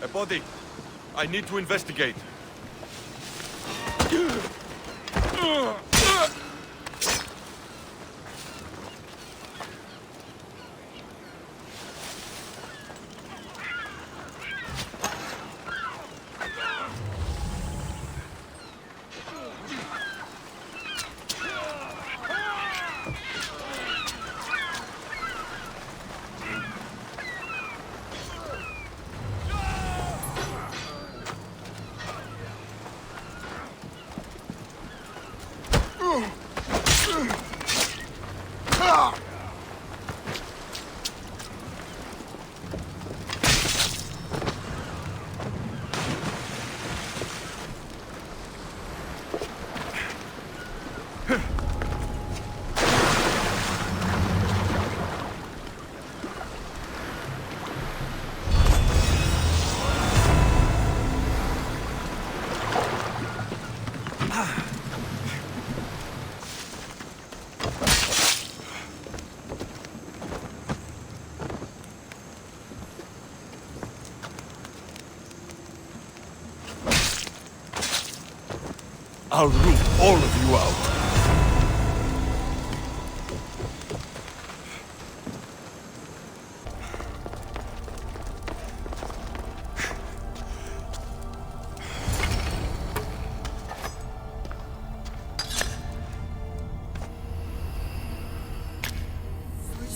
A body. I need to investigate. I'll root all of you out.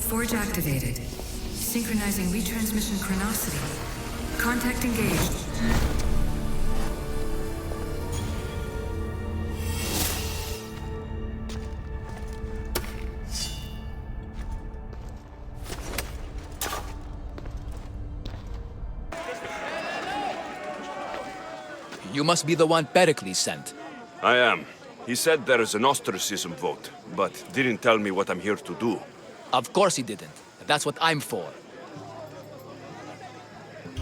Forge activated. Synchronizing retransmission chronicity. Contact engaged. You must be the one Perikles sent. I am. He said there is an ostracism vote, but didn't tell me what I'm here to do. Of course he didn't. That's what I'm for.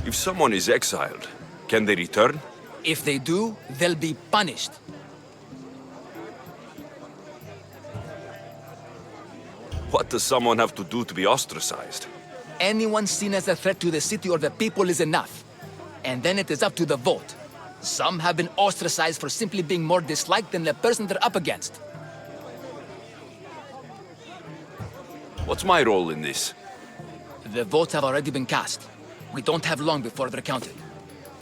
If someone is exiled, can they return? If they do, they'll be punished. What does someone have to do to be ostracized? Anyone seen as a threat to the city or the people is enough. And then it is up to the vote. Some have been ostracized for simply being more disliked than the person they're up against. What's my role in this? The votes have already been cast. We don't have long before they're counted.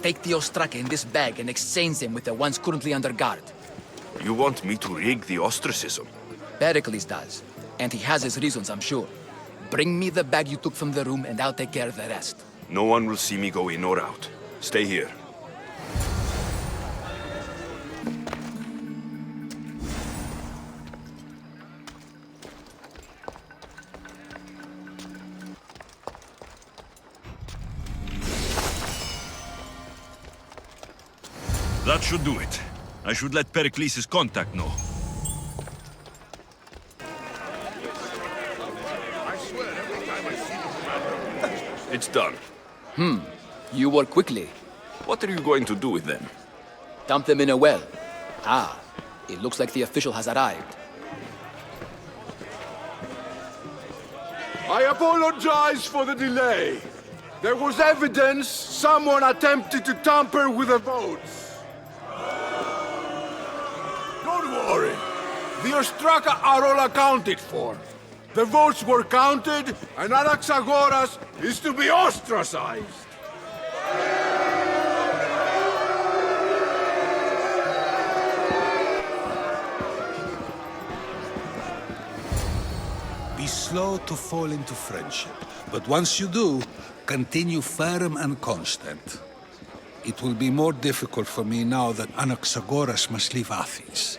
Take the Ostraka in this bag and exchange them with the ones currently under guard. You want me to rig the ostracism? Perikles does. And he has his reasons, I'm sure. Bring me the bag you took from the room and I'll take care of the rest. No one will see me go in or out. Stay here. That should do it. I should let Perikles' contact know. It's done. You work quickly. What are you going to do with them? Dump them in a well. Ah, it looks like the official has arrived. I apologize for the delay. There was evidence someone attempted to tamper with the votes. Don't worry. The Ostraka are all accounted for. The votes were counted, and Anaxagoras is to be ostracized. Be slow to fall into friendship, but once you do, continue firm and constant. It will be more difficult for me now that Anaxagoras must leave Athens.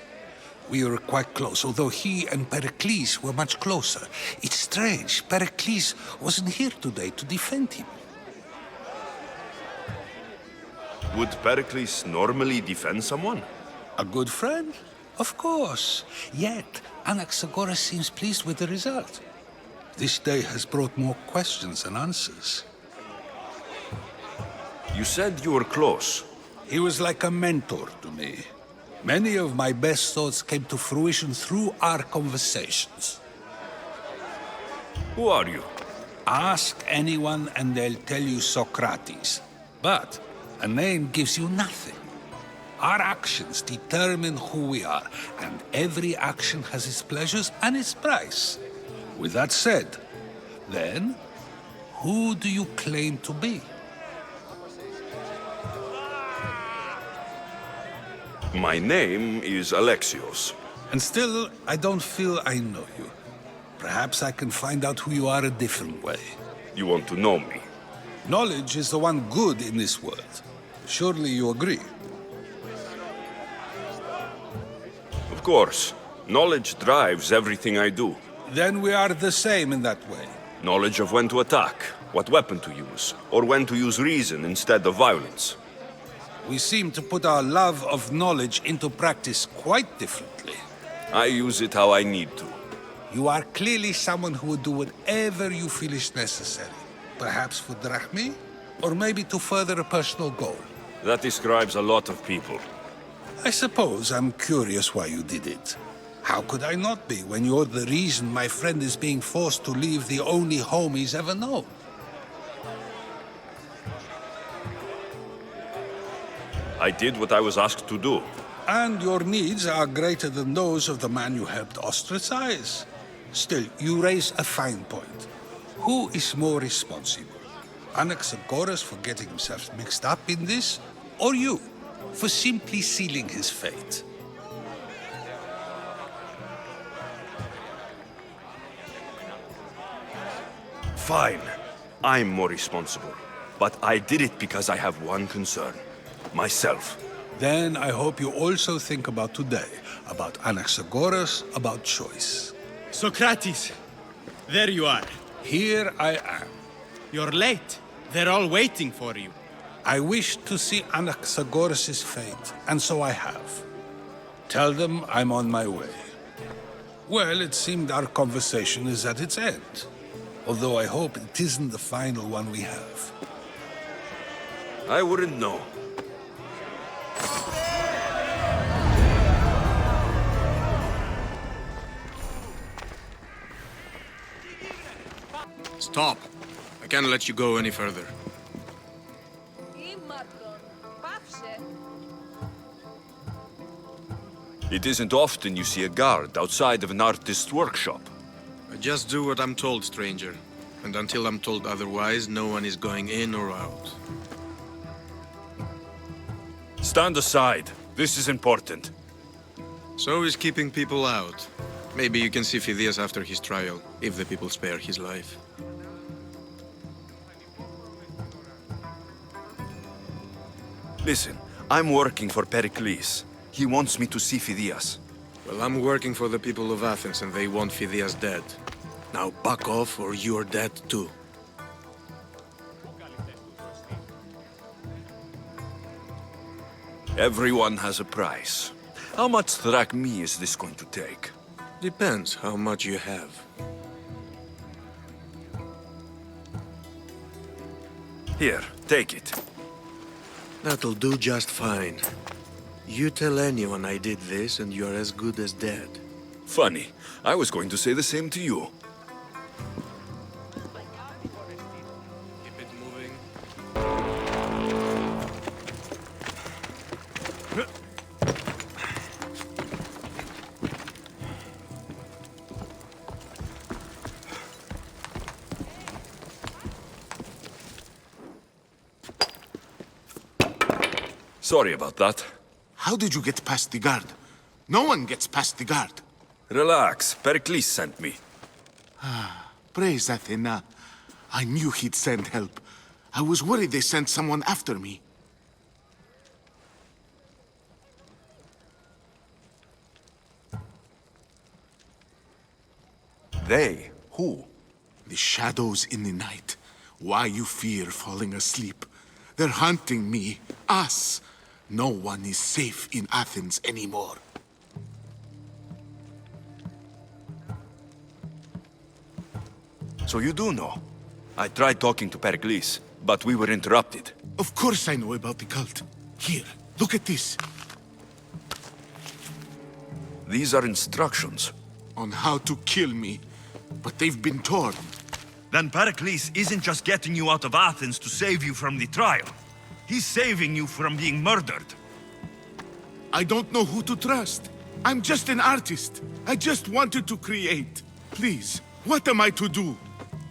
We were quite close, although he and Perikles were much closer. It's strange, Perikles wasn't here today to defend him. Would Perikles normally defend someone? A good friend? Of course. Yet, Anaxagoras seems pleased with the result. This day has brought more questions than answers. You said you were close. He was like a mentor to me. Many of my best thoughts came to fruition through our conversations. Who are you? Ask anyone and they'll tell you Socrates. But A name gives you nothing. Our actions determine who we are, and every action has its pleasures and its price. With that said, then, who do you claim to be? My name is Alexios. And still, I don't feel I know you. Perhaps I can find out who you are a different way. You want to know me? Knowledge is the one good in this world. Surely you agree? Of course. Knowledge drives everything I do. Then we are the same in that way. Knowledge of when to attack, what weapon to use, or when to use reason instead of violence. We seem to put our love of knowledge into practice quite differently. I use it how I need to. You are clearly someone who would do whatever you feel is necessary. Perhaps for drachmi, or maybe to further a personal goal. That describes a lot of people. I suppose I'm curious why you did it. How could I not be when you're the reason my friend is being forced to leave the only home he's ever known? I did what I was asked to do. And your needs are greater than those of the man you helped ostracize. Still, you raise a fine point. Who is more responsible? Anaxagoras for getting himself mixed up in this, or you, for simply sealing his fate? Fine. I'm more responsible. But I did it because I have one concern. Myself. Then I hope you also think about today, about Anaxagoras, about choice. Socrates! There you are. Here I am. You're late. They're all waiting for you. I wish to see Anaxagoras' fate, and so I have. Tell them I'm on my way. Well, it seemed our conversation is at its end. Although I hope it isn't the final one we have. I wouldn't know. Stop. I can't let you go any further. It isn't often you see a guard outside of an artist's workshop. I just do what I'm told, stranger. And until I'm told otherwise, no one is going in or out. Stand aside. This is important. So is keeping people out. Maybe you can see Phidias after his trial, if the people spare his life. Listen, I'm working for Perikles. He wants me to see Phidias. Well, I'm working for the people of Athens, and they want Phidias dead. Now back off, or you're dead too. Everyone has a price. How much drachmi is this going to take? Depends how much you have. Here, take it. That'll do just fine. You tell anyone I did this, and you're as good as dead. Funny. I was going to say the same to you. Keep it moving. Sorry about that. How did you get past the guard? No one gets past the guard. Relax. Perikles sent me. Praise Athena. I knew he'd send help. I was worried they sent someone after me. They? Who? The shadows in the night. Why you fear falling asleep? They're hunting me. Us. No one is safe in Athens anymore. So you do know. I tried talking to Perikles, but we were interrupted. Of course I know about the cult. Here, look at this. These are instructions. On how to kill me. But they've been torn. Then Perikles isn't just getting you out of Athens to save you from the trial. He's saving you from being murdered. I don't know who to trust. I'm just an artist. I just wanted to create. Please, what am I to do?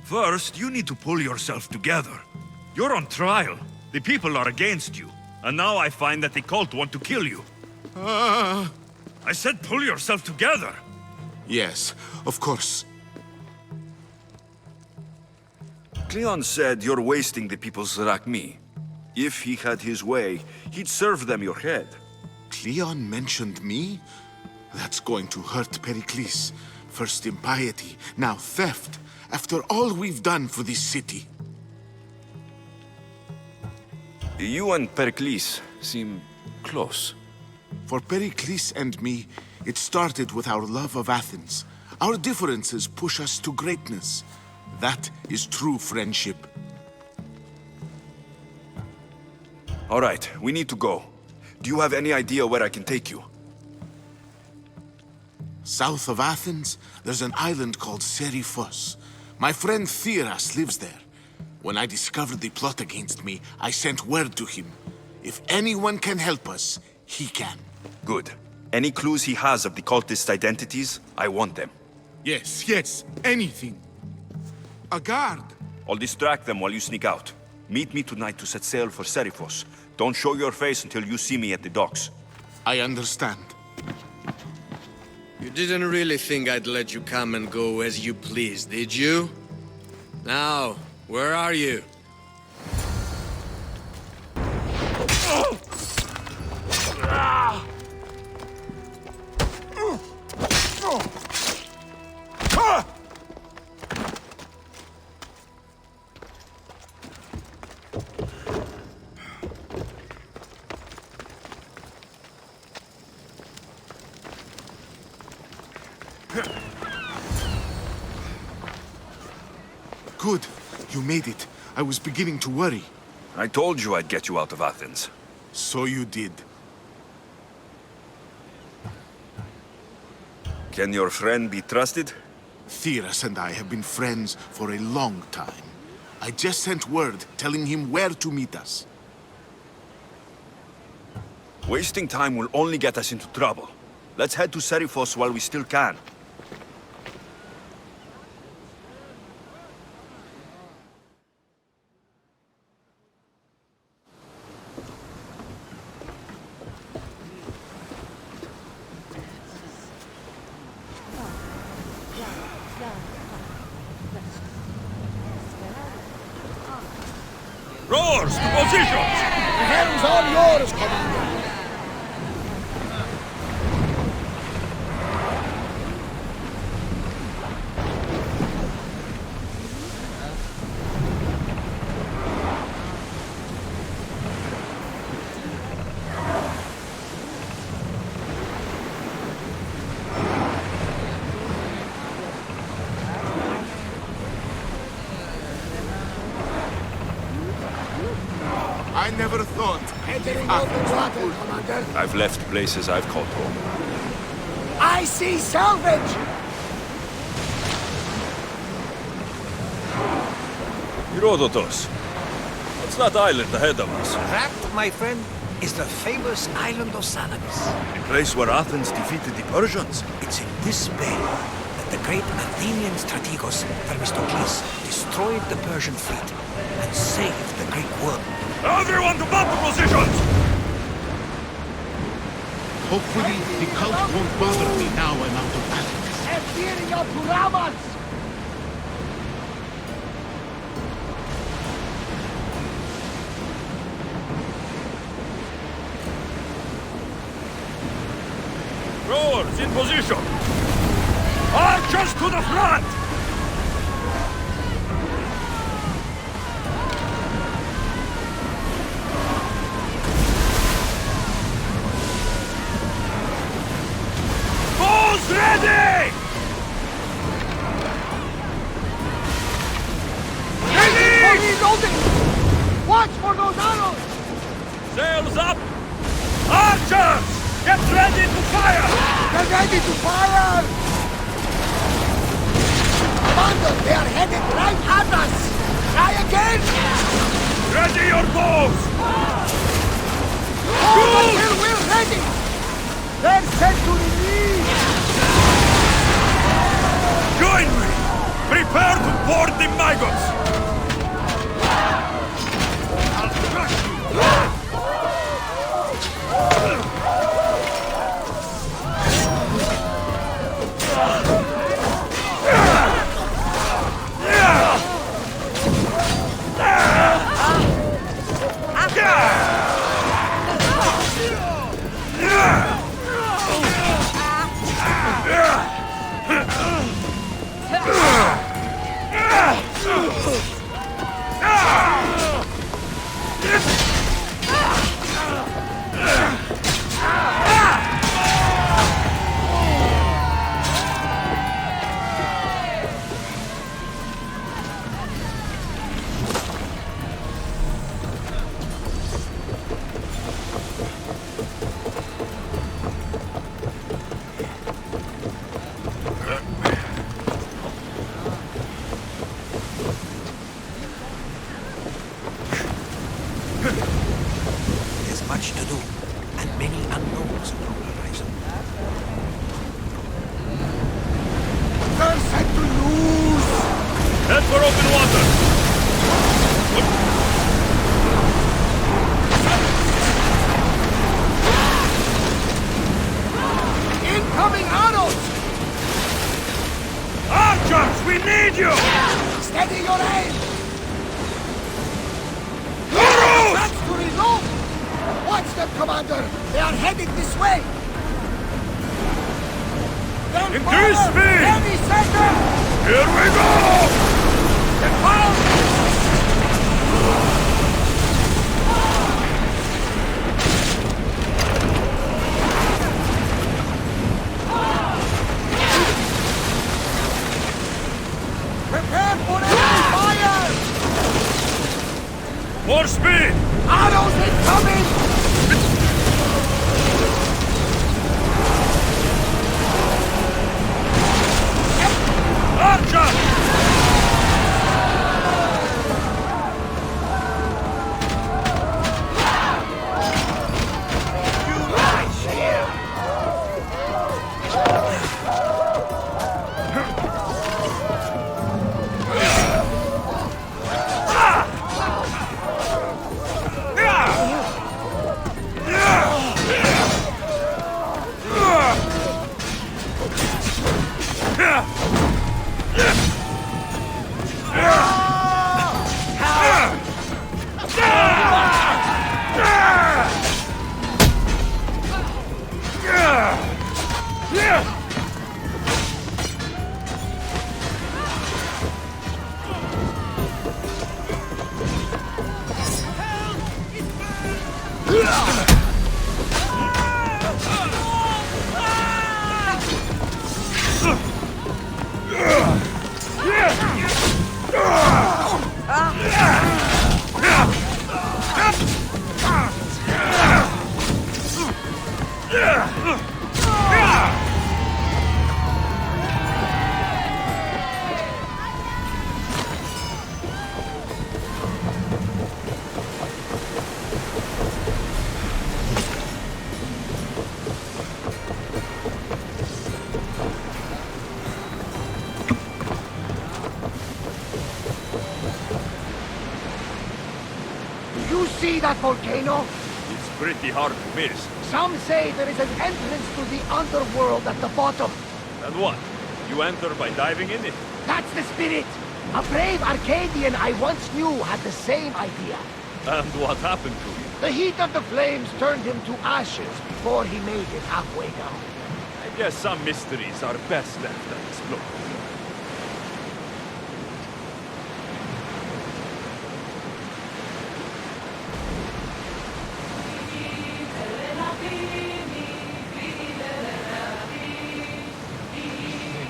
First, you need to pull yourself together. You're on trial. The people are against you. And now I find that the cult want to kill you. I said pull yourself together. Yes, of course. Cleon said you're wasting the people's Zrakmi. If he had his way, he'd serve them your head. Cleon mentioned me? That's going to hurt Perikles. First impiety, now theft. After all we've done for this city. You and Perikles seem close. For Perikles and me, it started with our love of Athens. Our differences push us to greatness. That is true friendship. All right, we need to go. Do you have any idea where I can take you? South of Athens, there's an island called Serifos. My friend Theras lives there. When I discovered the plot against me, I sent word to him. If anyone can help us, he can. Good. Any clues he has of the cultist identities, I want them. Yes, anything. A guard. I'll distract them while you sneak out. Meet me tonight to set sail for Serifos. Don't show your face until you see me at the docks. I understand. You didn't really think I'd let you come and go as you please, did you? Now, where are you? Good. You made it. I was beginning to worry. I told you I'd get you out of Athens. So you did. Can your friend be trusted? Theras and I have been friends for a long time. I just sent word telling him where to meet us. Wasting time will only get us into trouble. Let's head to Serifos while we still can. Rowers, to positions! The helm's all yours, Commander. I never thought. Entering open water, Commander. I've left places I've called home. I see salvage! Herodotus, what's that island ahead of us? That, my friend, is the famous island of Salamis. The place where Athens defeated the Persians? It's in this bay that the great Athenian strategos Themistocles destroyed the Persian fleet and saved the Greek world. Everyone to battle positions! Hopefully, the cult won't bother me now I'm out of Athens. Empyrean Puramas! Rowers, in position! Archers to the front! Bows ready! Reloading! Watch for those arrows! Sails up! Archers! Get ready to fire! Get ready to fire! Commander, they are headed right at us! Try again! Ready your bows! There's much to do, and many unknowns on the horizon. They're set to lose! Head for open water! Incoming arrows! Archers, we need you! Steady your aim! Arrows! That's to reload! Watch them, Commander! They are heading this way! Then Increase fire! speed! Heavy center! Here we go! Then fire! Prepare for enemy fire! More speed! Arrows incoming! Archer! You see that volcano? It's pretty hard to miss. Some say there is an entrance to the underworld at the bottom. And what? You enter by diving in it? That's the spirit! A brave Arcadian I once knew had the same idea. And what happened to you? The heat of the flames turned him to ashes before he made it halfway down. I guess some mysteries are best left unexplored.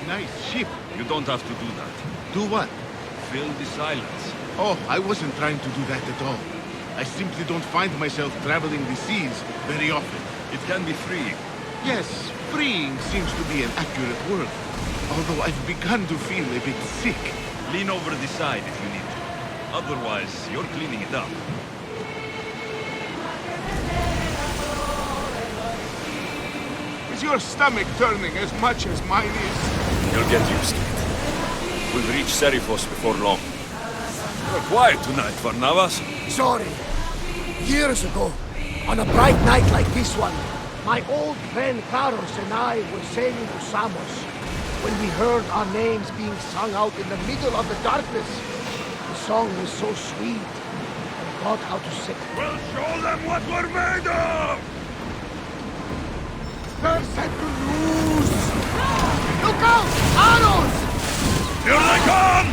Nice ship. You don't have to do that. Do what? Fill the silence. Oh, I wasn't trying to do that at all. I simply don't find myself traveling the seas very often. It can be freeing. Yes, freeing seems to be an accurate word. Although I've begun to feel a bit sick. Lean over the side if you need to. Otherwise, you're cleaning it up. Is your stomach turning as much as mine is? You'll get used to it. We'll reach Serifos before long. You're quiet tonight, Varnavas. Sorry. Years ago, on a bright night like this one, my old friend Karos and I were sailing to Samos when we heard our names being sung out in the middle of the darkness. The song was so sweet, and God how to sing. We'll show them what we're made of! Look out! Arrows! Here they come!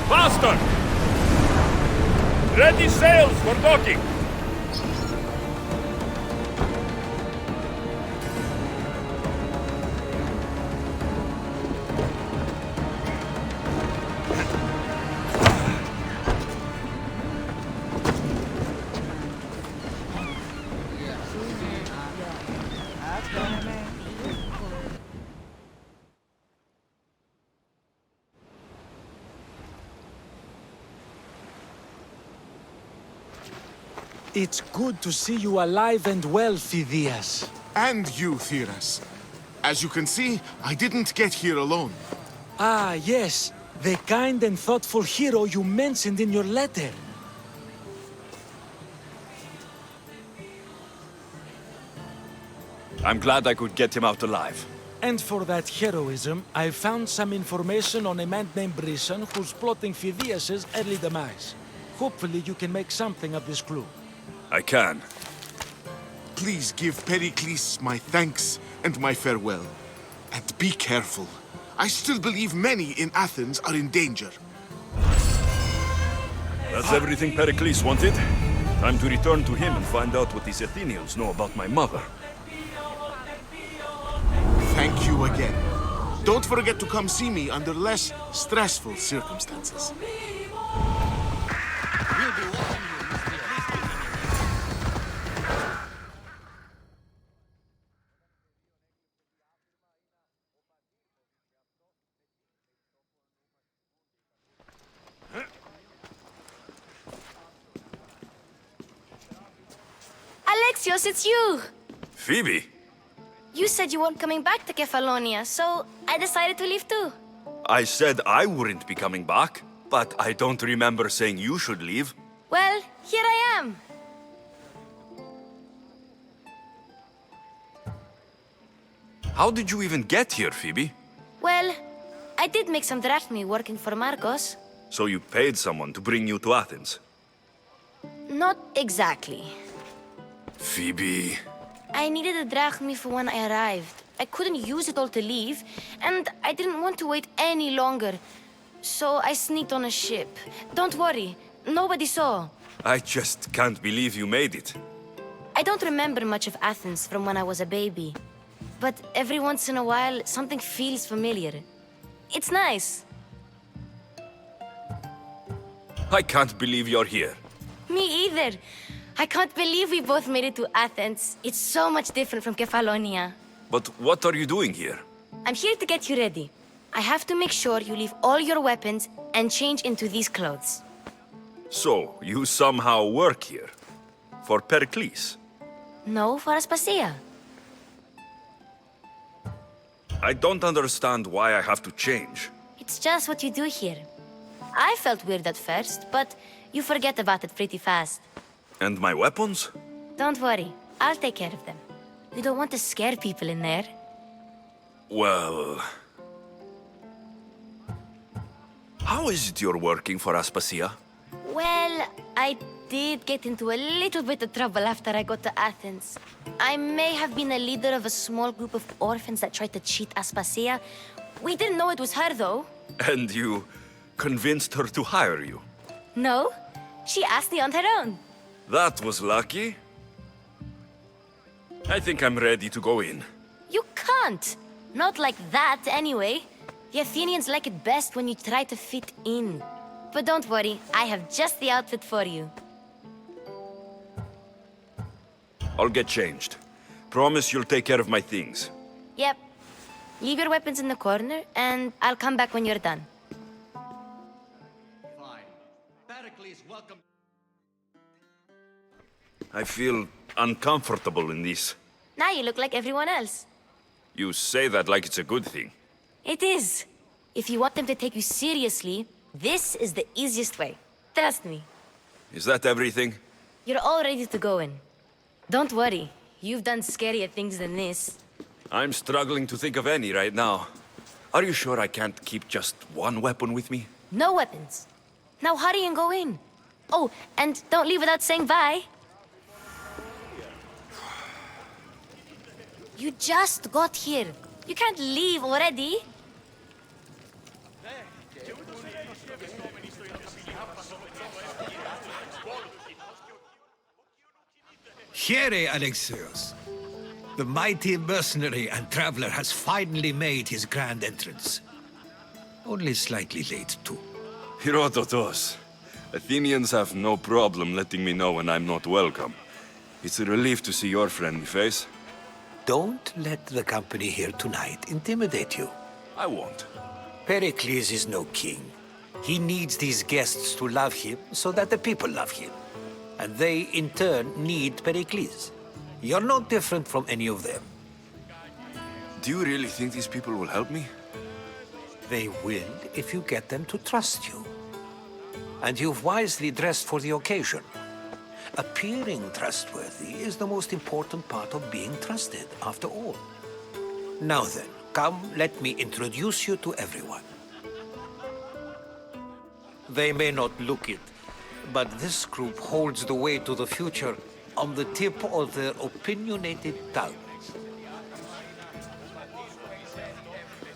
Faster! Ready sails for docking! It's good to see you alive and well, Phidias. And you, Theras. As you can see, I didn't get here alone. Ah, yes. The kind and thoughtful hero you mentioned in your letter. I'm glad I could get him out alive. And for that heroism, I found some information on a man named Brisson who's plotting Phidias' early demise. Hopefully you can make something of this clue. I can. Please give Perikles my thanks and my farewell. And be careful. I still believe many in Athens are in danger. That's everything Perikles wanted. Time to return to him and find out what these Athenians know about my mother. Thank you again. Don't forget to come see me under less stressful circumstances. Alexios, it's you! Phoebe? You said you weren't coming back to Kefalonia, so I decided to leave too. I said I wouldn't be coming back, but I don't remember saying you should leave. Well, here I am. How did you even get here, Phoebe? Well, I did make some drachmi working for Marcos. So you paid someone to bring you to Athens? Not exactly. Phoebe... I needed a drachmi for when I arrived. I couldn't use it all to leave, and I didn't want to wait any longer. So I sneaked on a ship. Don't worry, nobody saw. I just can't believe you made it. I don't remember much of Athens from when I was a baby. But every once in a while, something feels familiar. It's nice. I can't believe you're here. Me either. I can't believe we both made it to Athens. It's so much different from Kefalonia. But what are you doing here? I'm here to get you ready. I have to make sure you leave all your weapons and change into these clothes. So, you somehow work here? For Perikles? No, for Aspasia. I don't understand why I have to change. It's just what you do here. I felt weird at first, but you forget about it pretty fast. And my weapons? Don't worry, I'll take care of them. We don't want to scare people in there. Well... How is it you're working for Aspasia? Well, I did get into a little bit of trouble after I got to Athens. I may have been a leader of a small group of orphans that tried to cheat Aspasia. We didn't know it was her, though. And you convinced her to hire you? No, she asked me on her own. That was lucky. I think I'm ready to go in. You can't. Not like that, anyway. The Athenians like it best when you try to fit in. But don't worry, I have just the outfit for you. I'll get changed. Promise you'll take care of my things. Yep. Leave your weapons in the corner, and I'll come back when you're done. Fine. Perikles, welcome. I feel uncomfortable in this. Now you look like everyone else. You say that like it's a good thing. It is. If you want them to take you seriously, this is the easiest way. Trust me. Is that everything? You're all ready to go in. Don't worry. You've done scarier things than this. I'm struggling to think of any right now. Are you sure I can't keep just one weapon with me? No weapons. Now hurry and go in. Oh, and don't leave without saying bye. You just got here. You can't leave already. Here, Alexios. The mighty mercenary and traveler has finally made his grand entrance. Only slightly late, too. Herodotus, Athenians have no problem letting me know when I'm not welcome. It's a relief to see your friendly face. Don't let the company here tonight intimidate you. I won't. Perikles is no king. He needs these guests to love him so that the people love him. And they, in turn, need Perikles. You're no different from any of them. Do you really think these people will help me? They will if you get them to trust you. And you've wisely dressed for the occasion. Appearing trustworthy is the most important part of being trusted, after all. Now then, come, let me introduce you to everyone. They may not look it, but this group holds the way to the future on the tip of their opinionated tongues.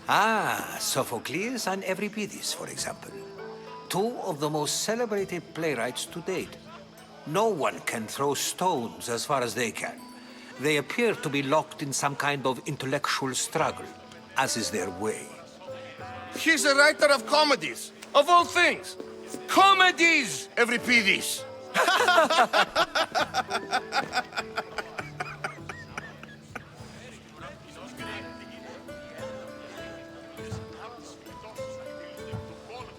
Ah, Sophocles and Euripides, for example. Two of the most celebrated playwrights to date. No one can throw stones as far as they can. They appear to be locked in some kind of intellectual struggle, as is their way. He's a writer of comedies, of all things. Comedies, Euripides.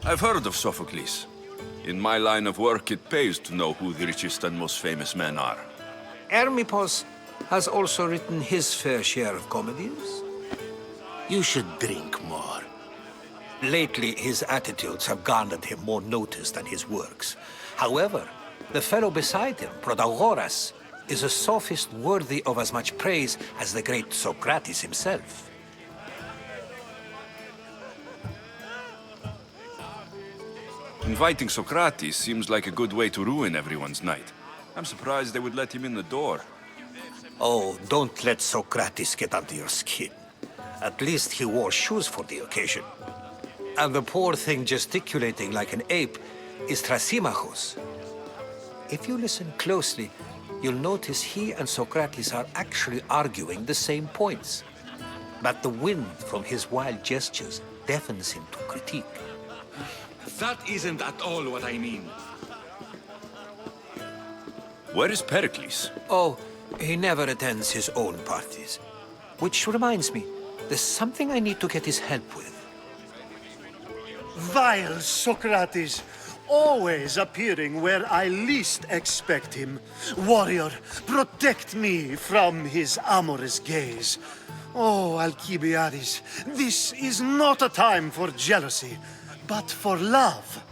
I've heard of Sophocles. In my line of work, it pays to know who the richest and most famous men are. Hermippos has also written his fair share of comedies. You should drink more. Lately, his attitudes have garnered him more notice than his works. However, the fellow beside him, Protagoras, is a sophist worthy of as much praise as the great Socrates himself. Inviting Socrates seems like a good way to ruin everyone's night. I'm surprised they would let him in the door. Oh, don't let Socrates get under your skin. At least he wore shoes for the occasion. And the poor thing gesticulating like an ape is Thrasymachos. If you listen closely, you'll notice he and Socrates are actually arguing the same points. But the wind from his wild gestures deafens him to critique. That isn't at all what I mean. Where is Perikles? Oh, he never attends his own parties. Which reminds me, there's something I need to get his help with. Vile Socrates, always appearing where I least expect him. Warrior, protect me from his amorous gaze. Oh, Alcibiades, this is not a time for jealousy, but for love.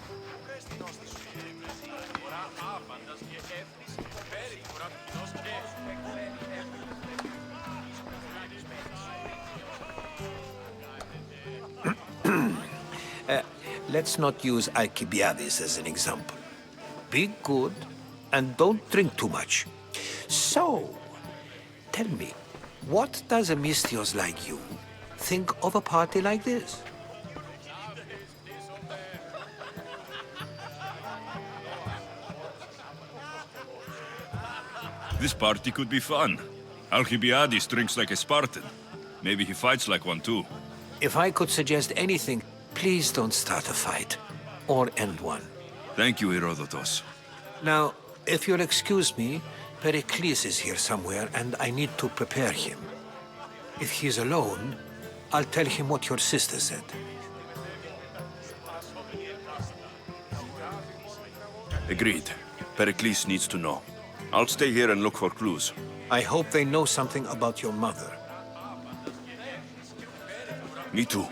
Let's not use Alcibiades as an example. Be good and don't drink too much. So, tell me, what does a Mystios like you think of a party like this? This party could be fun. Alcibiades drinks like a Spartan. Maybe he fights like one too. If I could suggest anything, please don't start a fight, or end one. Thank you, Herodotus. Now, if you'll excuse me, Perikles is here somewhere, and I need to prepare him. If he's alone, I'll tell him what your sister said. Agreed. Perikles needs to know. I'll stay here and look for clues. I hope they know something about your mother. Me too.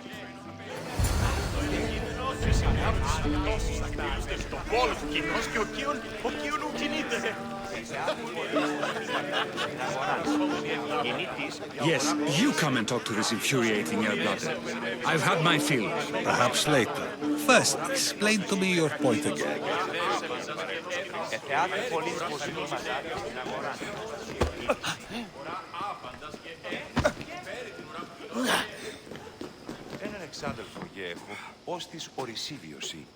Yes, you come and talk to this infuriating air-blooded. I've had my fill. Perhaps later. First, explain to me your point again. Έναν εξάδελφο γέχο, ως της Ορυσίβιωση.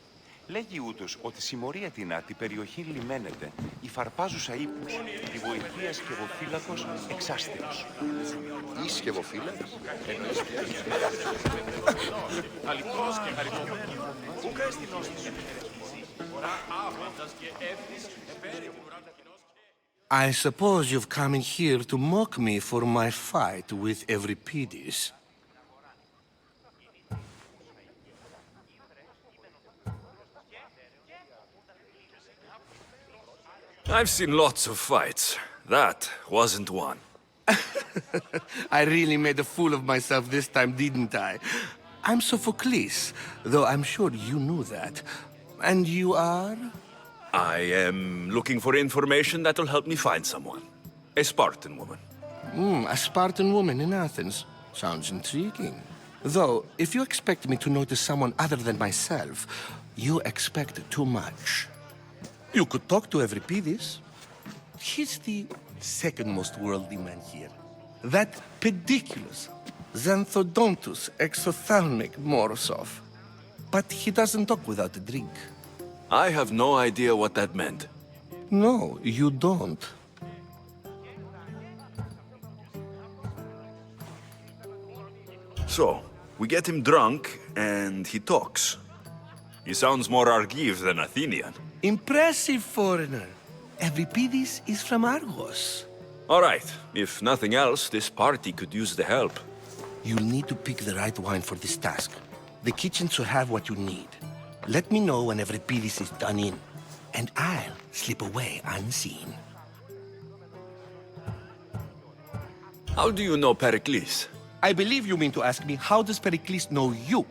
Λέγει ούτως ότι συμμορία τη περιοχή λιμένεται, η φαρπάζουσα ύπους, τη βοηθεία σκευοφύλακος εξάστηρος. Ή σκευοφύλακος? I suppose you've come in here to mock me for my fight with Euripides. I've seen lots of fights. That wasn't one. I really made a fool of myself this time, didn't I? I'm Sophocles, though I'm sure you knew that. And you are? I am looking for information that'll help me find someone. A Spartan woman. A Spartan woman in Athens. Sounds intriguing. Though, if you expect me to notice someone other than myself, you expect too much. You could talk to Euripides. He's the second most worldly man here. That pediculous, xanthodontus exophthalmic Morosov. But he doesn't talk without a drink. I have no idea what that meant. No, you don't. So, we get him drunk, and he talks. He sounds more Argive than Athenian. Impressive, foreigner. Euripides is from Argos. All right. If nothing else, this party could use the help. You'll need to pick the right wine for this task. The kitchen should have what you need. Let me know when Euripides is done in, and I'll slip away unseen. How do you know Perikles? I believe you mean to ask me, how does Perikles know you?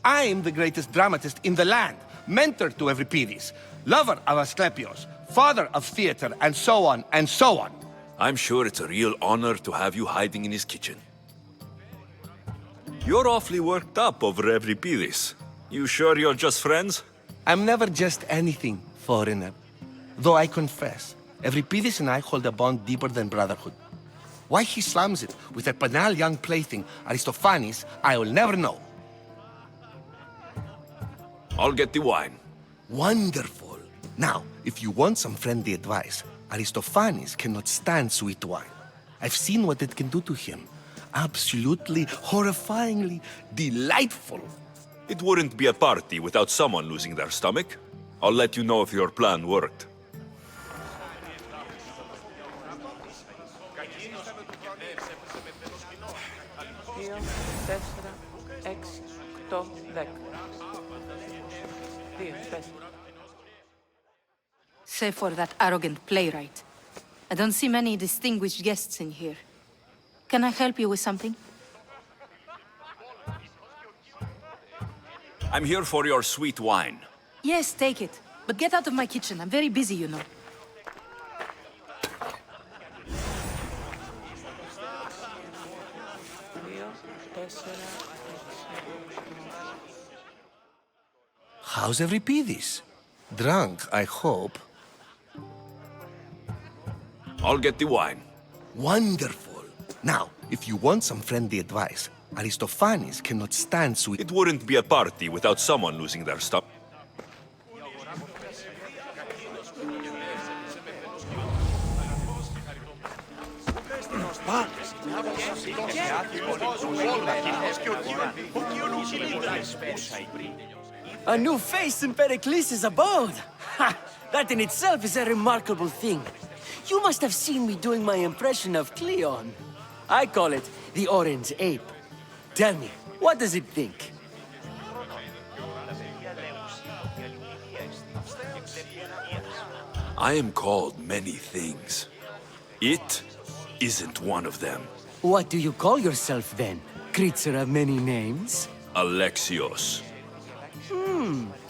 I'm the greatest dramatist in the land, mentor to Euripides, lover of Asclepios, father of theater, and so on, and so on. I'm sure it's a real honor to have you hiding in his kitchen. You're awfully worked up over Euripides. You sure you're just friends? I'm never just anything, foreigner. Though I confess, Euripides and I hold a bond deeper than brotherhood. Why he slams it with a banal young plaything, Aristophanes, I will never know. I'll get the wine. Wonderful. Now, if you want some friendly advice, Aristophanes cannot stand sweet wine. I've seen what it can do to him. Absolutely, horrifyingly delightful. It wouldn't be a party without someone losing their stomach. I'll let you know if your plan worked. Save for that arrogant playwright. I don't see many distinguished guests in here. Can I help you with something? I'm here for your sweet wine. Yes, take it. But get out of my kitchen. I'm very busy, you know. How's Euripides? Drunk, I hope. I'll get the wine. Wonderful. Now, if you want some friendly advice, Aristophanes cannot stand sweet. It wouldn't be a party without someone losing their stomach. A new face in Perikles' abode! Ha! That in itself is a remarkable thing. You must have seen me doing my impression of Cleon. I call it the Orange Ape. Tell me, what does it think? I am called many things. It isn't one of them. What do you call yourself then? Creature of many names? Alexios.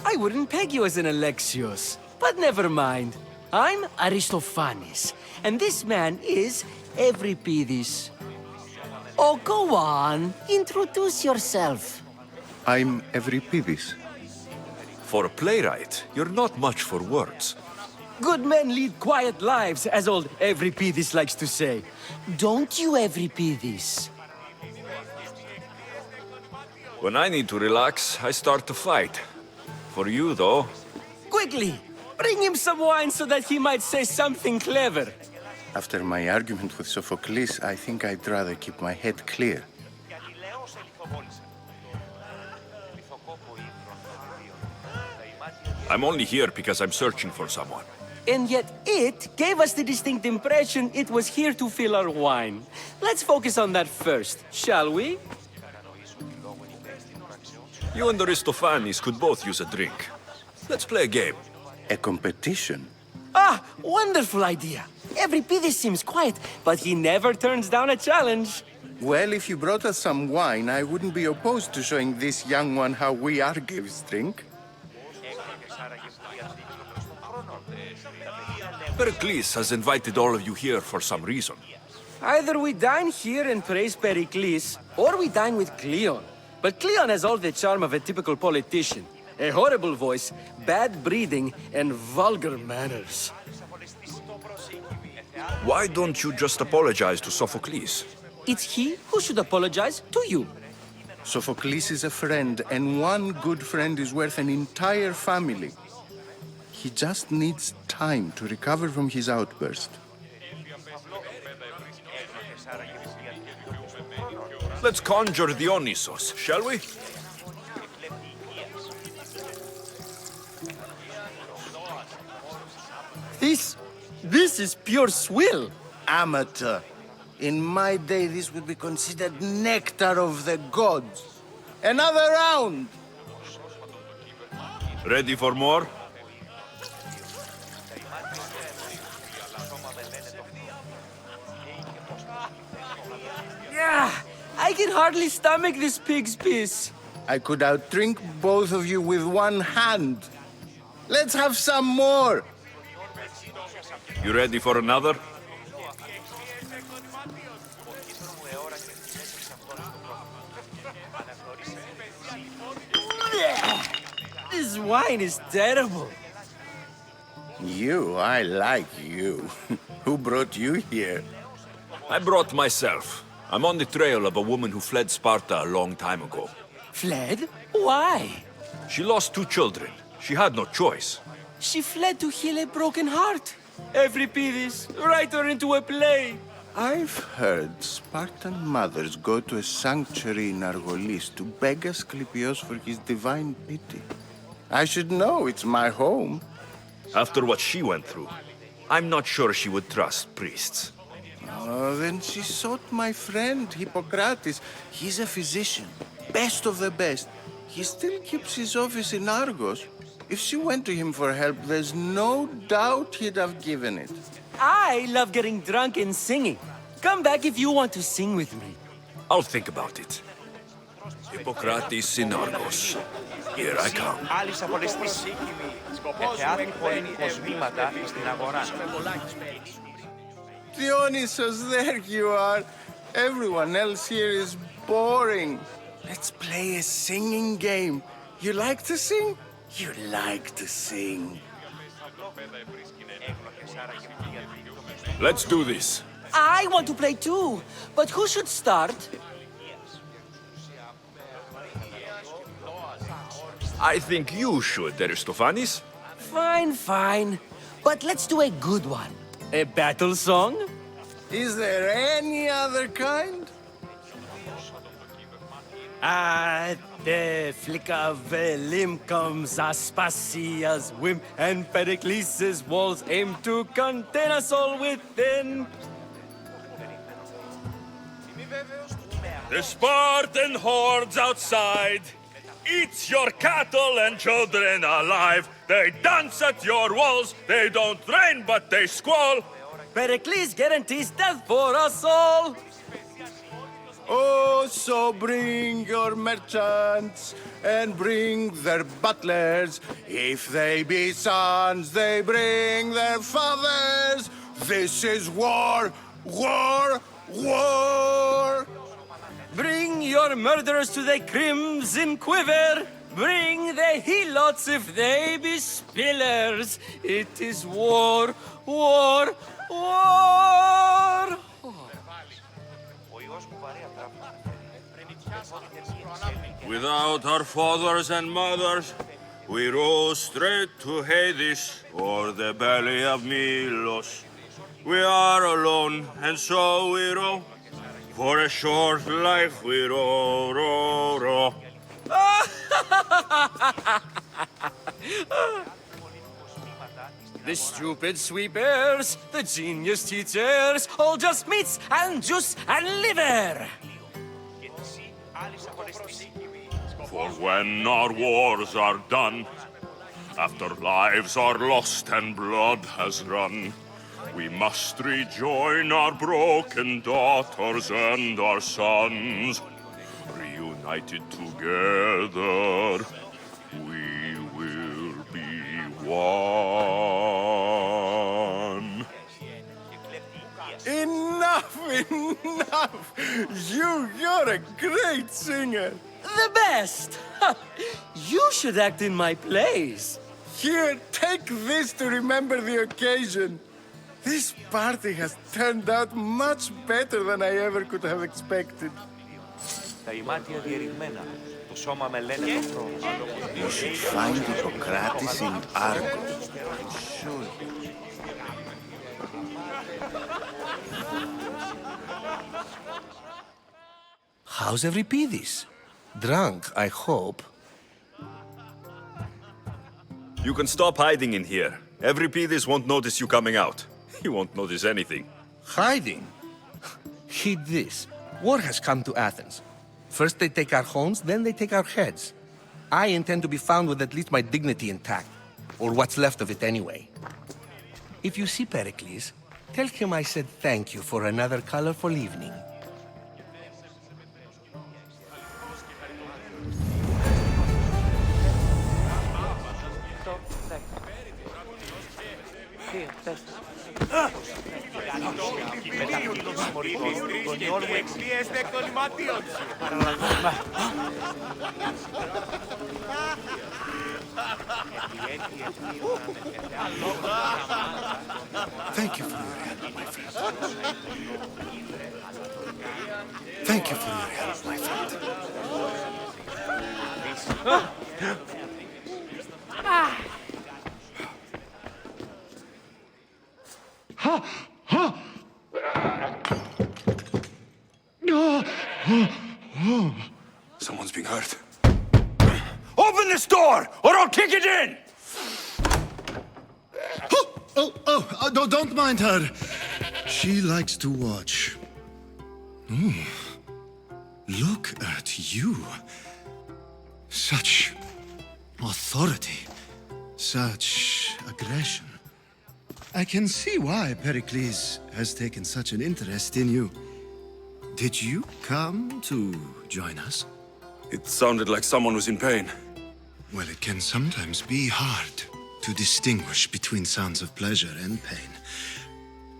I wouldn't peg you as an Alexios. But never mind. I'm Aristophanes, and this man is Euripides. Oh, go on. Introduce yourself. I'm Euripides. For a playwright, you're not much for words. Good men lead quiet lives, as old Euripidis likes to say. Don't you, Euripidis? When I need to relax, I start to fight. For you, though... Quickly! Bring him some wine so that he might say something clever. After my argument with Sophocles, I think I'd rather keep my head clear. I'm only here because I'm searching for someone. And yet it gave us the distinct impression it was here to fill our wine. Let's focus on that first, shall we? You and Aristophanes could both use a drink. Let's play a game. A competition? Ah, wonderful idea. Euripidis seems quiet, but he never turns down a challenge. Well, if you brought us some wine, I wouldn't be opposed to showing this young one how we Argives drink. Perikles has invited all of you here for some reason. Either we dine here and praise Perikles, or we dine with Cleon. But Cleon has all the charm of a typical politician. A horrible voice, bad breeding, and vulgar manners. Why don't you just apologize to Sophocles? It's he who should apologize to you. Sophocles is a friend, and one good friend is worth an entire family. He just needs time to recover from his outburst. Let's conjure Dionysos, shall we? This is pure swill. Amateur. In my day, this would be considered nectar of the gods. Another round! Ready for more? Yeah, I can hardly stomach this pig's piss. I could outdrink both of you with one hand. Let's have some more! You ready for another? This wine is terrible. I like you. Who brought you here? I brought myself. I'm on the trail of a woman who fled Sparta a long time ago. Fled? Why? She lost 2 children. She had no choice. She fled to heal a broken heart. Euripidis, write her into a play. I've heard Spartan mothers go to a sanctuary in Argolis to beg Asclepios for his divine pity. I should know, it's my home. After what she went through, I'm not sure she would trust priests. Oh, then she sought my friend, Hippocrates. He's a physician, best of the best. He still keeps his office in Argos. If she went to him for help, there's no doubt he'd have given it. I love getting drunk and singing. Come back if you want to sing with me. I'll think about it. Hippocrates in Argos. Here I come. Άλλης απολεστής. Θεάτρη πολλή κοσμήματα στην αγορά. Dionysos, there you are. Everyone else here is boring. Let's play a singing game. You like to sing? You like to sing. Let's do this. I want to play too, but who should start? I think you should, Aristophanes. Fine, fine. But let's do a good one. A battle song? Is there any other kind? At the flick of a limb comes Aspasia's whim, and Perikles' walls aim to contain us all within. The Spartan hordes outside eats your cattle and children alive. They dance at your walls. They don't rain, but they squall. Perikles guarantees death for us all. Oh, so bring your merchants and bring their butlers. If they be sons, they bring their fathers. This is war, war, war. Bring your murderers to the crimson quiver. Bring the helots if they be spillers. It is war, war, war! Without our fathers and mothers, we rose straight to Hades or the belly of Milos. We are alone, and so we row. For a short life we row, row, row. The stupid sweepers, the genius teachers, all just meats and juice and liver! For when our wars are done, after lives are lost and blood has run, we must rejoin our broken daughters and our sons. Reunited together, we will be one. Enough, enough! You're a great singer! The best! You should act in my plays. Here, take this to remember the occasion. This party has turned out much better than I ever could have expected. Τα ημάτια διερριγμένα, το σώμα με λένε το χρόνο. You should find Hippocrates in Argos. I'm sure. How's Euripides? Drunk, I hope. You can stop hiding in here. Euripides won't notice you coming out. He won't notice anything. Hiding? Heed this. War has come to Athens. First they take our homes, then they take our heads. I intend to be found with at least my dignity intact. Or what's left of it anyway. If you see Perikles, tell him I said thank you for another colorful evening. Thank you for your help, my friend. Thank you for your help, my friend. Someone's being hurt. Open this door, or I'll kick it in! Don't mind her. She likes to watch. Look at you. Such authority. Such aggression. I can see why Perikles has taken such an interest in you. Did you come to join us? It sounded like someone was in pain. Well, it can sometimes be hard to distinguish between sounds of pleasure and pain.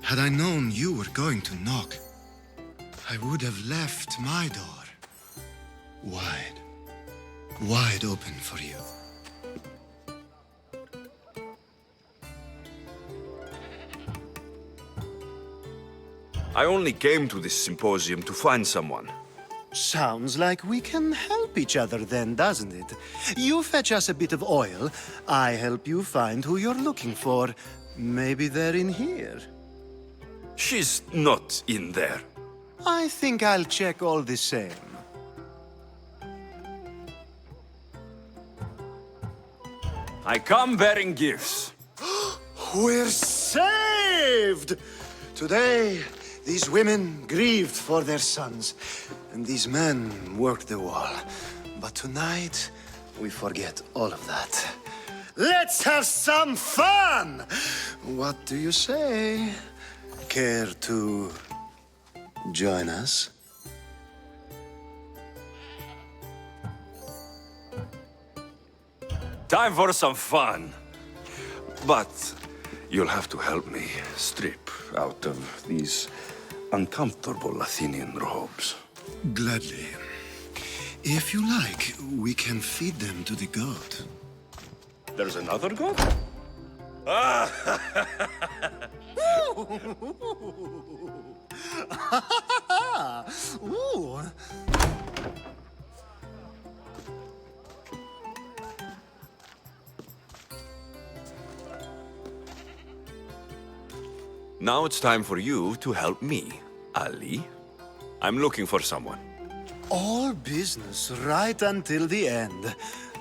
Had I known you were going to knock, I would have left my door wide open for you. I only came to this symposium to find someone. Sounds like we can help each other then, doesn't it? You fetch us a bit of oil, I help you find who you're looking for. Maybe they're in here. She's not in there. I think I'll check all the same. I come bearing gifts. We're saved! Today, these women grieved for their sons, and these men worked the wall. But tonight, we forget all of that. Let's have some fun! What do you say? Care to join us? Time for some fun. But you'll have to help me strip out of these uncomfortable Athenian robes. Gladly. If you like, we can feed them to the god. There's another god? Ooh. Now it's time for you to help me, Ali. I'm looking for someone. All business right until the end.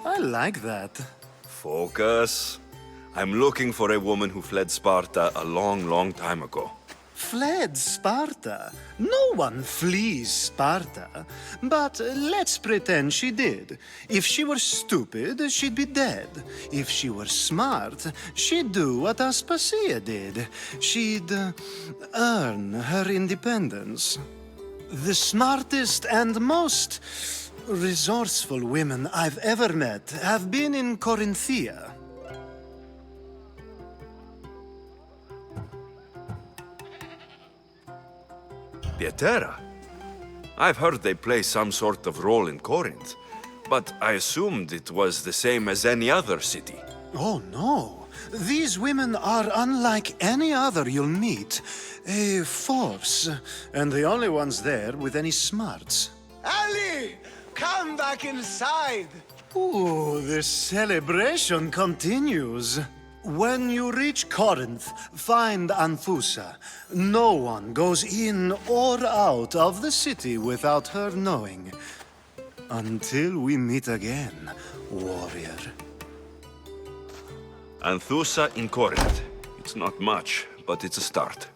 I like that. Focus. I'm looking for a woman who fled Sparta a long, long time ago. Fled Sparta? No one flees Sparta. But let's pretend she did. If she were stupid, she'd be dead. If she were smart, she'd do what Aspasia did. She'd earn her independence. The smartest and most resourceful women I've ever met have been in Corinthia. Sotera? I've heard they play some sort of role in Corinth, but I assumed it was the same as any other city. Oh, no. These women are unlike any other you'll meet. A force, and the only ones there with any smarts. Ali! Come back inside! Ooh, the celebration continues. When you reach Corinth, find Anthusa. No one goes in or out of the city without her knowing. Until we meet again, warrior. Anthusa in Corinth. It's not much, but it's a start.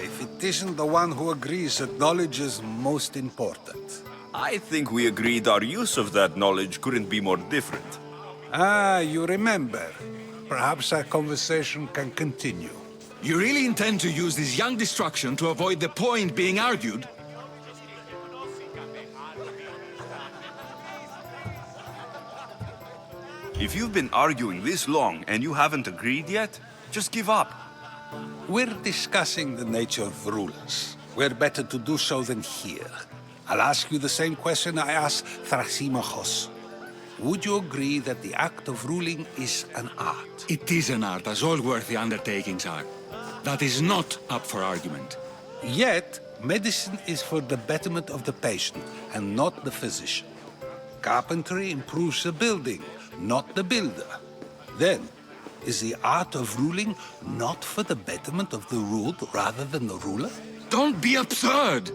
If it isn't the one who agrees that knowledge is most important. I think we agreed our use of that knowledge couldn't be more different. You remember. Perhaps our conversation can continue. You really intend to use this young destruction to avoid the point being argued? If you've been arguing this long and you haven't agreed yet, just give up. We're discussing the nature of rulers. Where better to do so than here? I'll ask you the same question I asked Thrasymachos. Would you agree that the act of ruling is an art? It is an art, as all worthy undertakings are. That is not up for argument. Yet, medicine is for the betterment of the patient, and not the physician. Carpentry improves the building, not the builder. Then, is the art of ruling not for the betterment of the ruled rather than the ruler? Don't be absurd!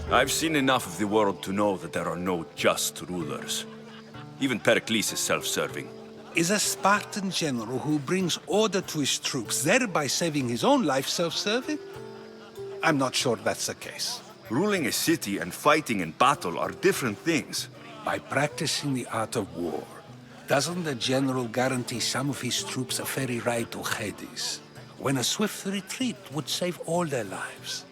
I've seen enough of the world to know that there are no just rulers. Even Perikles is self-serving. Is a Spartan general who brings order to his troops, thereby saving his own life, self-serving? I'm not sure that's the case. Ruling a city and fighting in battle are different things. By practicing the art of war, doesn't the general guarantee some of his troops a ferry ride to Hades, when a swift retreat would save all their lives?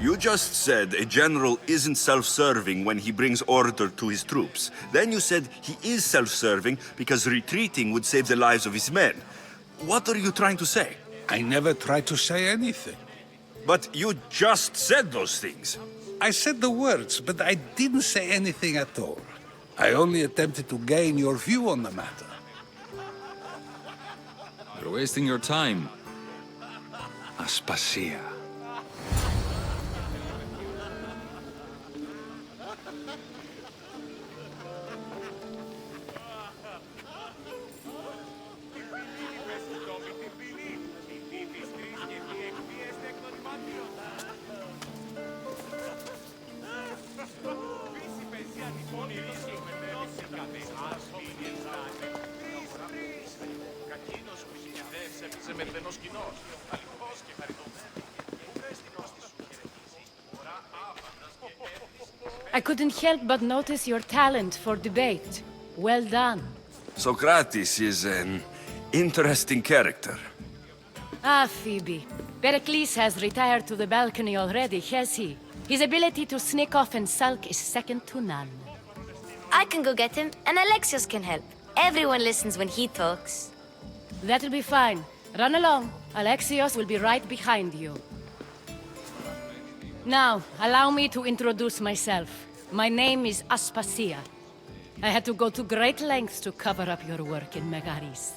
You just said a general isn't self-serving when he brings order to his troops. Then you said he is self-serving because retreating would save the lives of his men. What are you trying to say? I never tried to say anything. But you just said those things. I said the words, but I didn't say anything at all. I only attempted to gain your view on the matter. You're wasting your time. Aspasia. I couldn't help but notice your talent for debate. Well done. Socrates is an interesting character. Ah, Phoebe. Perikles has retired to the balcony already, has he? His ability to sneak off and sulk is second to none. I can go get him, and Alexios can help. Everyone listens when he talks. That'll be fine. Run along. Alexios will be right behind you. Now, allow me to introduce myself. My name is Aspasia. I had to go to great lengths to cover up your work in Megaris.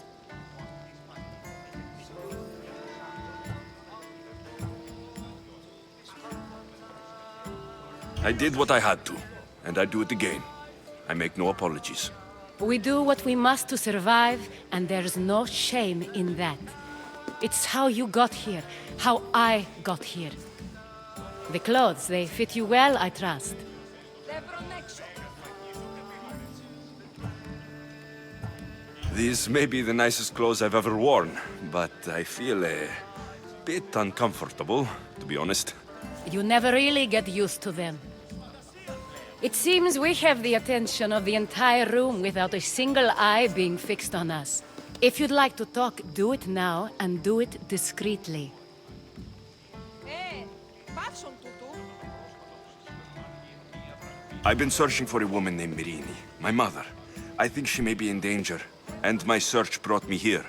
I did what I had to, and I do it again. I make no apologies. We do what we must to survive, and there's no shame in that. It's how you got here, how I got here. The clothes, they fit you well, I trust. These may be the nicest clothes I've ever worn, but I feel a bit uncomfortable, to be honest. You never really get used to them. It seems we have the attention of the entire room without a single eye being fixed on us. If you'd like to talk, do it now, and do it discreetly. I've been searching for a woman named Mirini, my mother. I think she may be in danger, and my search brought me here.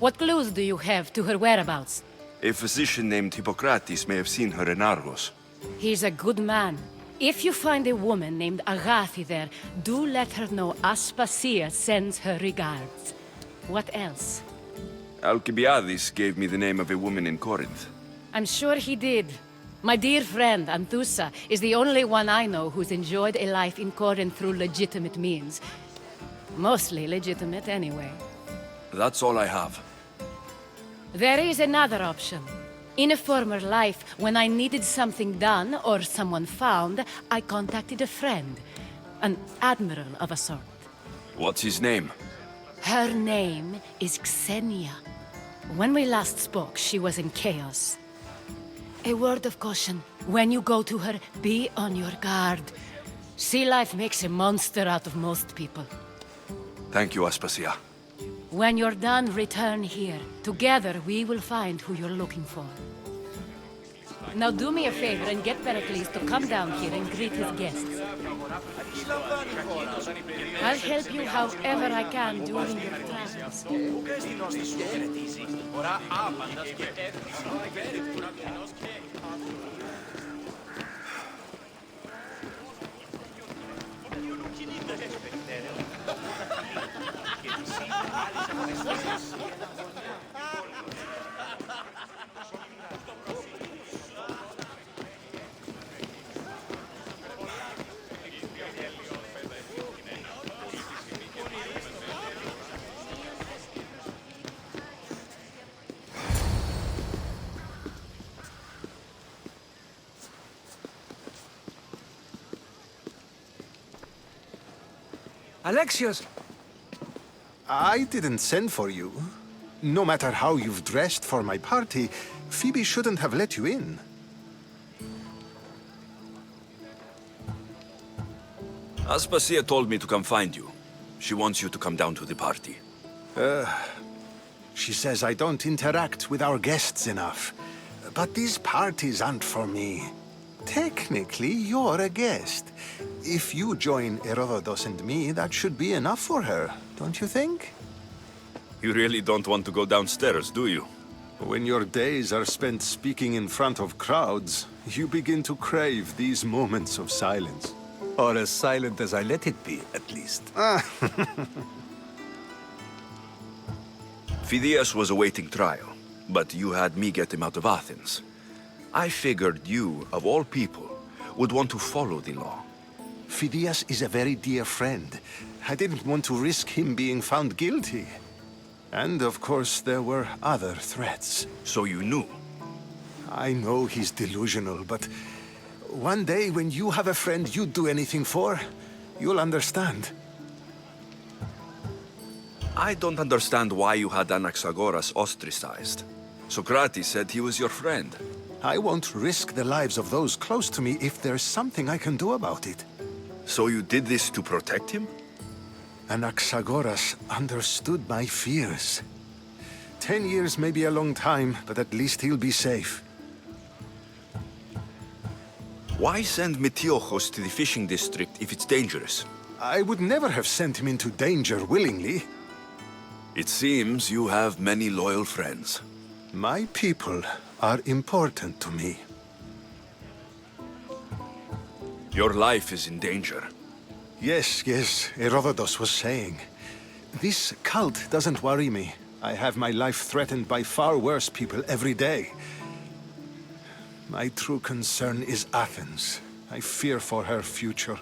What clues do you have to her whereabouts? A physician named Hippocrates may have seen her in Argos. He's a good man. If you find a woman named Agathi there, do let her know Aspasia sends her regards. What else? Alcibiades gave me the name of a woman in Corinth. I'm sure he did. My dear friend, Anthusa, is the only one I know who's enjoyed a life in Corinth through legitimate means. Mostly legitimate, anyway. That's all I have. There is another option. In a former life, when I needed something done or someone found, I contacted a friend. An admiral of a sort. What's his name? Her name is Xenia. When we last spoke, she was in chaos. A word of caution. When you go to her, be on your guard. Sea life makes a monster out of most people. Thank you, Aspasia. When you're done, return here. Together, we will find who you're looking for. Now do me a favor and get Perikles to come down here and greet his guests. I'll help you however I can during your travels. Alexios! I didn't send for you. No matter how you've dressed for my party, Phoebe shouldn't have let you in. Aspasia told me to come find you. She wants you to come down to the party. She says I don't interact with our guests enough. But these parties aren't for me. Technically, you're a guest. If you join Herodotus and me, that should be enough for her, don't you think? You really don't want to go downstairs, do you? When your days are spent speaking in front of crowds, you begin to crave these moments of silence. Or as silent as I let it be, at least. Phidias was awaiting trial, but you had me get him out of Athens. I figured you, of all people, would want to follow the law. Phidias is a very dear friend. I didn't want to risk him being found guilty. And of course, there were other threats. So you knew? I know he's delusional, but one day when you have a friend you'd do anything for, you'll understand. I don't understand why you had Anaxagoras ostracized. Socrates said he was your friend. I won't risk the lives of those close to me if there's something I can do about it. So you did this to protect him? Anaxagoras understood my fears. 10 years may be a long time, but at least he'll be safe. Why send Metiochos to the fishing district if it's dangerous? I would never have sent him into danger willingly. It seems you have many loyal friends. My people are important to me. Your life is in danger. Yes, Herodotus was saying. This cult doesn't worry me. I have my life threatened by far worse people every day. My true concern is Athens. I fear for her future.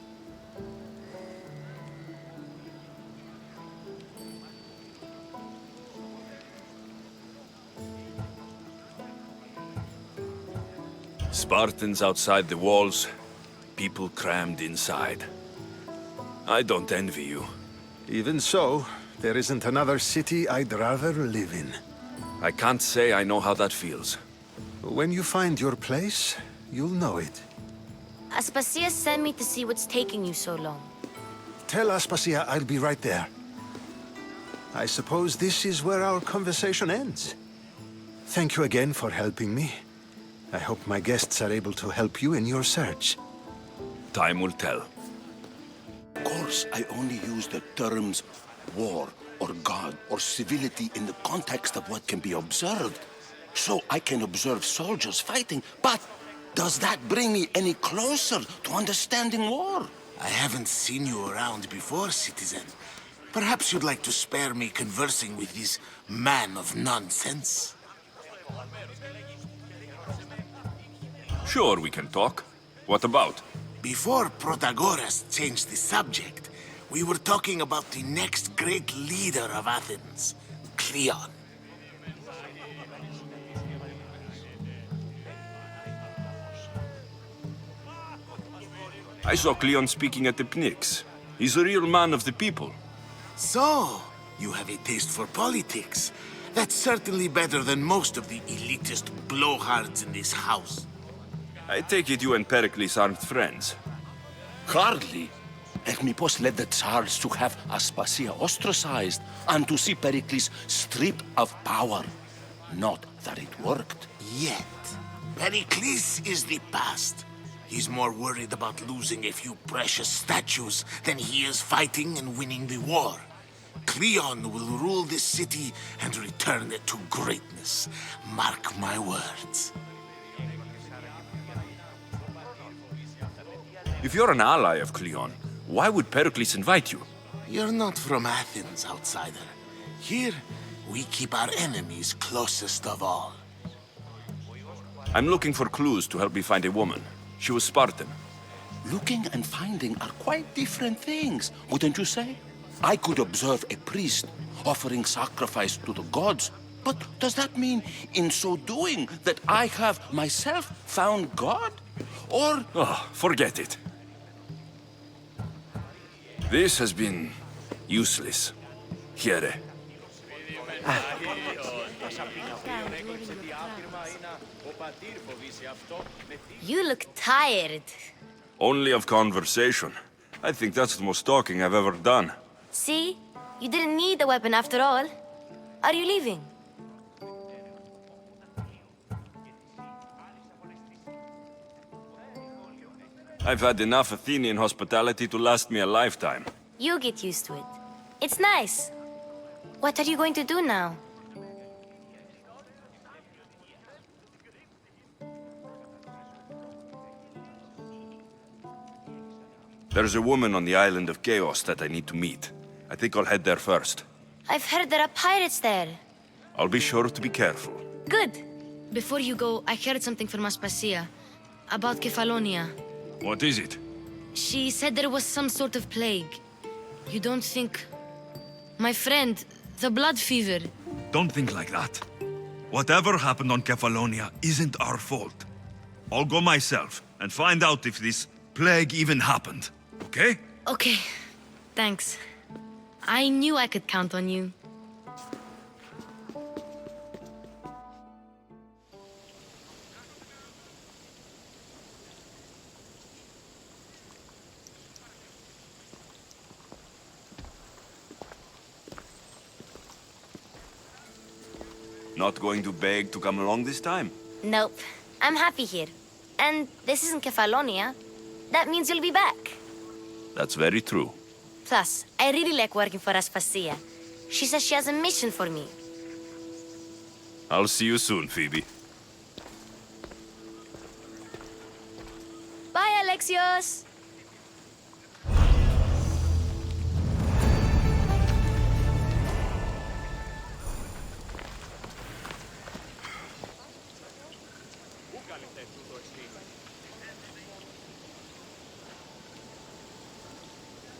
Spartans outside the walls, people crammed inside. I don't envy you. Even so, there isn't another city I'd rather live in. I can't say I know how that feels. When you find your place, you'll know it. Aspasia sent me to see what's taking you so long. Tell Aspasia I'll be right there. I suppose this is where our conversation ends. Thank you again for helping me. I hope my guests are able to help you in your search. Time will tell. Of course, I only use the terms war or god or civility in the context of what can be observed. So I can observe soldiers fighting, but does that bring me any closer to understanding war? I haven't seen you around before, citizen. Perhaps you'd like to spare me conversing with this man of nonsense? Sure, we can talk. What about? Before Protagoras changed the subject, we were talking about the next great leader of Athens, Cleon. I saw Cleon speaking at the Pnyx. He's a real man of the people. So, you have a taste for politics. That's certainly better than most of the elitist blowhards in this house. I take it you and Perikles aren't friends. Hardly. Hermippos led the Tsars to have Aspasia ostracized and to see Perikles stripped of power. Not that it worked. Yet, Perikles is the past. He's more worried about losing a few precious statues than he is fighting and winning the war. Cleon will rule this city and return it to greatness. Mark my words. If you're an ally of Cleon, why would Perikles invite you? You're not from Athens, outsider. Here, we keep our enemies closest of all. I'm looking for clues to help me find a woman. She was Spartan. Looking and finding are quite different things, wouldn't you say? I could observe a priest offering sacrifice to the gods, but does that mean, in so doing, that I have myself found God? Or... Oh, forget it. This has been useless. Here. You look tired. Only of conversation. I think that's the most talking I've ever done. See? You didn't need a weapon after all. Are you leaving? I've had enough Athenian hospitality to last me a lifetime. You get used to it. It's nice. What are you going to do now? There's a woman on the island of Chaos that I need to meet. I think I'll head there first. I've heard there are pirates there. I'll be sure to be careful. Good. Before you go, I heard something from Aspasia about Kefalonia. What is it? She said there was some sort of plague. You don't think... My friend, the blood fever. Don't think like that. Whatever happened on Kefalonia isn't our fault. I'll go myself and find out if this plague even happened, okay? Okay. Thanks. I knew I could count on you. Not going to beg to come along this time? Nope. I'm happy here. And this isn't Kefalonia. That means you'll be back. That's very true. Plus, I really like working for Aspasia. She says she has a mission for me. I'll see you soon, Phoebe. Bye, Alexios!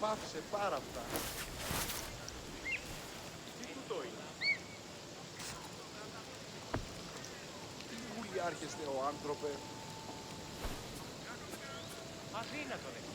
Πάυσε πάρα αυτά. Τι τούτο είναι? Τι γουλιάρχεστε ο άνθρωπε? Αδύνατον.